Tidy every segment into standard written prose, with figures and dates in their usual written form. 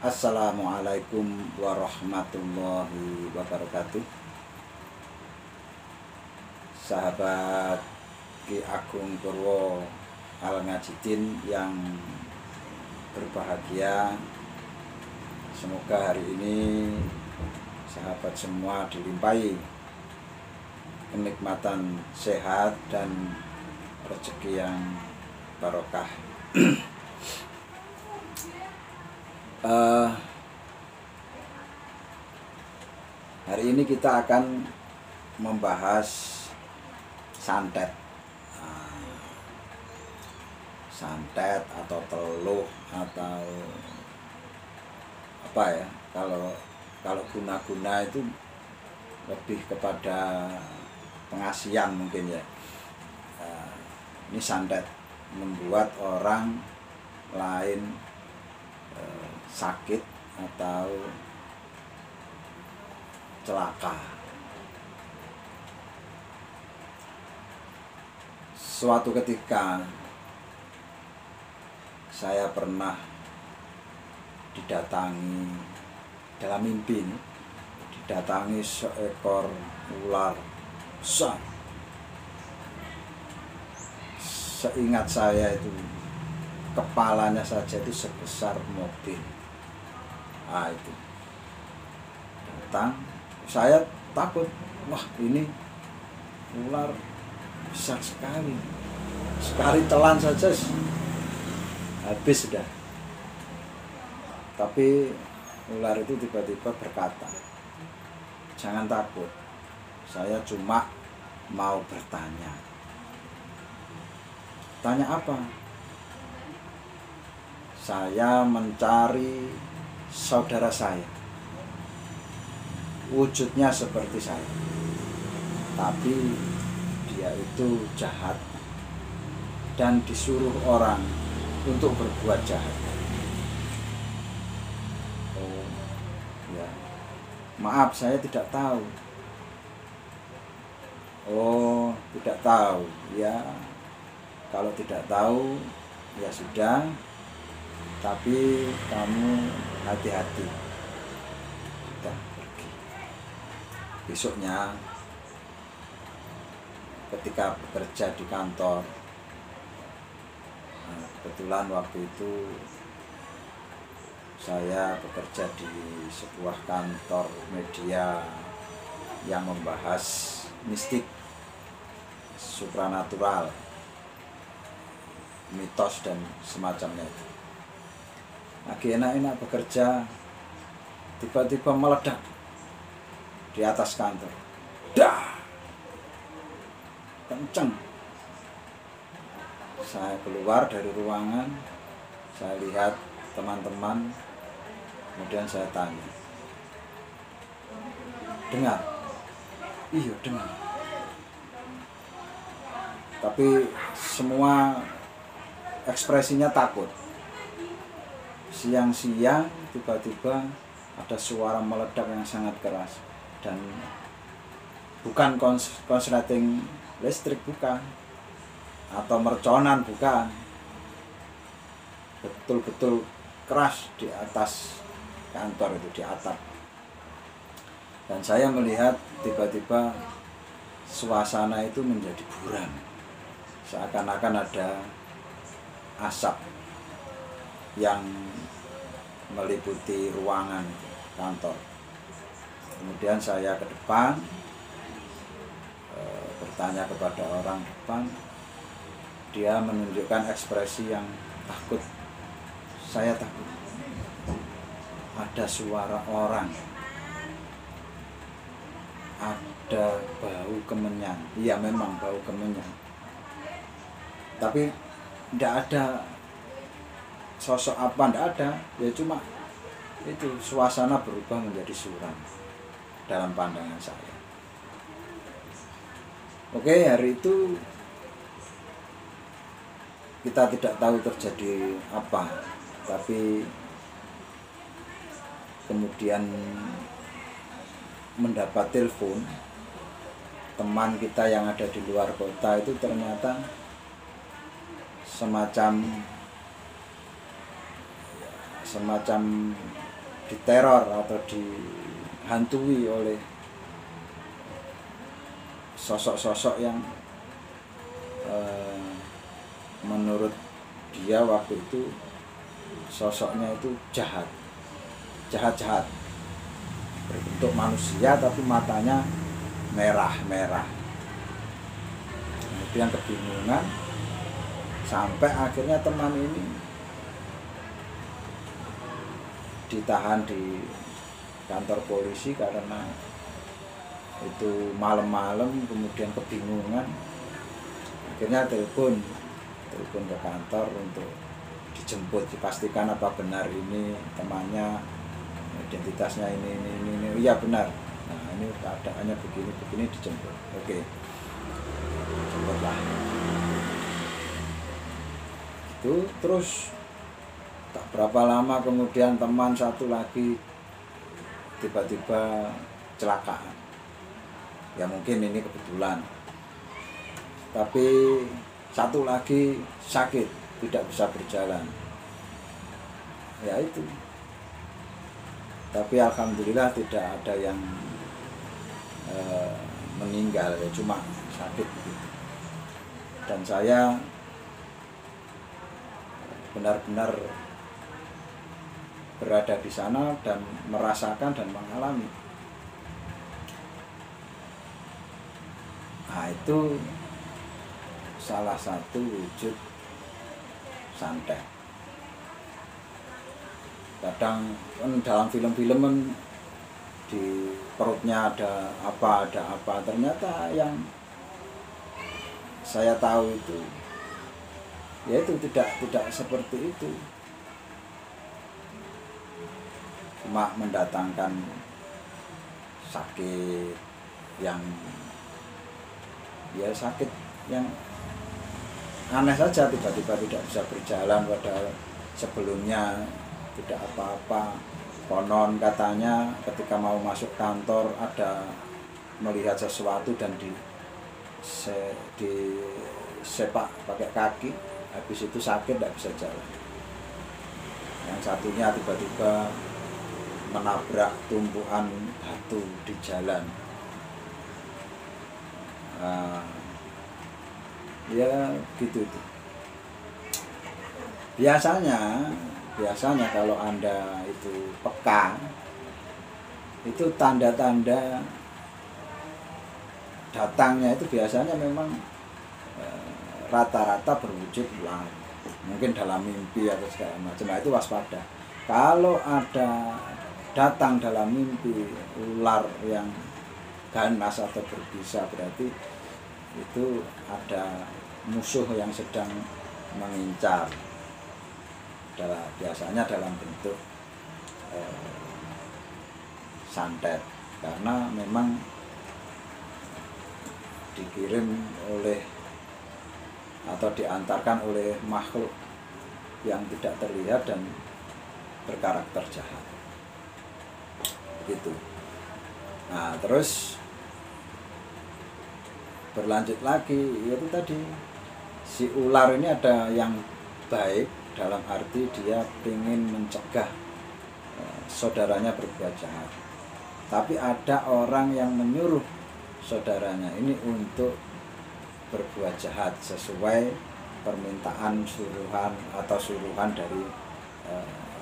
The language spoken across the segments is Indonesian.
Assalamualaikum warahmatullahi wabarakatuh. Sahabat Ki Agung Purwo Al-Ngajidin yang berbahagia, semoga hari ini sahabat semua dilimpahi kenikmatan sehat dan rezeki yang barokah. Hari ini kita akan membahas santet. Santet atau teluh atau apa ya, kalau guna-guna itu lebih kepada pengasihan mungkin ya. Ini santet membuat orang lain sakit atau celaka. Suatu ketika saya pernah didatangi dalam mimpi, didatangi seekor ular besar. Seingat saya itu kepalanya saja itu sebesar mobil. Itu datang, saya takut, wah ini ular besar sekali telan saja habis sudah. Tapi ular itu tiba-tiba berkata, jangan takut, saya cuma mau bertanya. Tanya apa? Saya mencari saudara saya, wujudnya seperti saya, tapi dia itu jahat dan disuruh orang untuk berbuat jahat. Oh ya, maaf saya tidak tahu. Oh, tidak tahu ya. Kalau tidak tahu ya sudah, tapi kamu hati-hati. Kita pergi. Besoknya ketika bekerja di kantor, kebetulan waktu itu saya bekerja di sebuah kantor media yang membahas mistik, supranatural, mitos dan semacamnya itu. Lagi enak-enak bekerja, tiba-tiba meledak di atas kantor. Dah, kenceng. Saya keluar dari ruangan, saya lihat teman-teman, kemudian saya tanya, dengar? Iya dengar. Tapi semua ekspresinya takut. Siang-siang tiba-tiba ada suara meledak yang sangat keras, dan bukan konsleting listrik, bukan, atau merconan, bukan, betul-betul keras di atas kantor itu, di atap. Dan saya melihat tiba-tiba suasana itu menjadi buram, seakan-akan ada asap yang meliputi ruangan kantor. Kemudian saya ke depan, bertanya kepada orang depan. Dia menunjukkan ekspresi yang takut. Saya takut. Ada suara orang, ada bau kemenyan. Iya memang bau kemenyan, tapi tidak ada sosok apa, tidak ada. Ya cuma itu, suasana berubah menjadi suram dalam pandangan saya. Oke, hari itu kita tidak tahu terjadi apa, tapi kemudian mendapat telepon teman kita yang ada di luar kota. Itu ternyata semacam diteror atau dihantui oleh sosok-sosok yang menurut dia waktu itu sosoknya itu jahat berbentuk manusia tapi matanya merah, kemudian kebingungan sampai akhirnya teman ini ditahan di kantor polisi karena itu malam-malam, kemudian kebingungan, akhirnya telepon ke kantor untuk dijemput, dipastikan apa benar ini temannya, identitasnya ini. Iya benar, nah ini keadaannya begini dijemput. Oke, jemputlah itu. Terus tak berapa lama kemudian teman satu lagi tiba-tiba kecelakaan, ya mungkin ini kebetulan, tapi satu lagi sakit tidak bisa berjalan, ya itu. Tapi alhamdulillah tidak ada yang meninggal, ya cuma sakit gitu. Dan saya benar-benar berada di sana dan merasakan dan mengalami. Nah itu salah satu wujud santet. Kadang kan dalam film-film di perutnya ada apa, ternyata yang saya tahu itu ya itu tidak seperti itu, cuma mendatangkan sakit yang ya sakit yang aneh saja, tiba-tiba tidak bisa berjalan padahal sebelumnya tidak apa-apa. Konon katanya ketika mau masuk kantor ada melihat sesuatu dan disepak pakai kaki, habis itu sakit tidak bisa jalan. Yang satunya tiba-tiba menabrak tumpukan batu di jalan. Ya gitu tuh. Biasanya kalau Anda itu peka, itu tanda-tanda datangnya itu biasanya memang rata-rata berwujud ular, mungkin dalam mimpi atau segala macam. Nah, itu waspada. Kalau ada datang dalam mimpi ular yang ganas atau berbisa, berarti itu ada musuh yang sedang mengincar. Biasanya dalam bentuk santet, karena memang dikirim oleh atau diantarkan oleh makhluk yang tidak terlihat dan berkarakter jahat. Begitu. Nah, terus berlanjut lagi, yaitu tadi si ular ini ada yang baik dalam arti dia ingin mencegah saudaranya berbuat jahat, tapi ada orang yang menyuruh saudaranya ini untuk berbuat jahat sesuai permintaan suruhan atau suruhan dari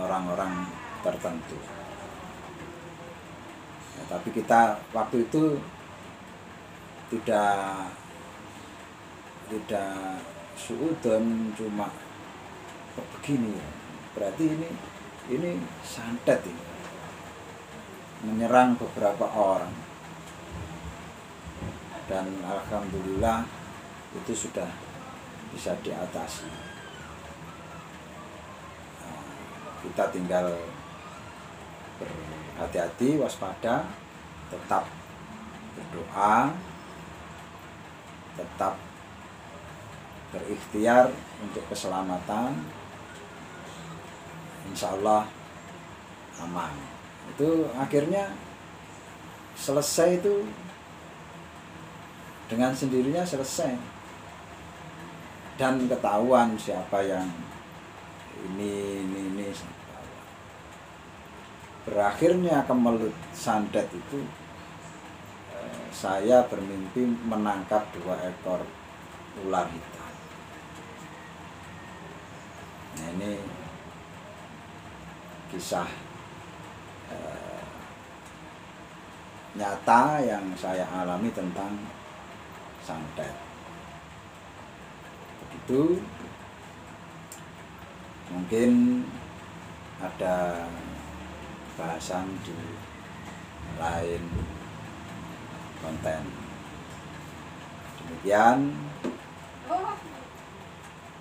orang-orang tertentu. Nah, tapi kita waktu itu tidak suudon, cuma begini, berarti ini santet ini menyerang beberapa orang, dan alhamdulillah itu sudah bisa diatasi. Nah, kita tinggal berhati-hati, waspada, tetap berdoa, tetap berikhtiar untuk keselamatan, insya Allah aman. Itu akhirnya selesai, itu dengan sendirinya selesai, dan ketahuan siapa yang ini. berakhirnya kemelut santet itu, saya bermimpi menangkap 2 ekor ular hitam. Nah, ini kisah nyata yang saya alami tentang santet. Begitu, mungkin ada bahasan di lain konten. Demikian.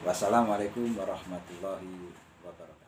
Wassalamualaikum warahmatullahi wabarakatuh.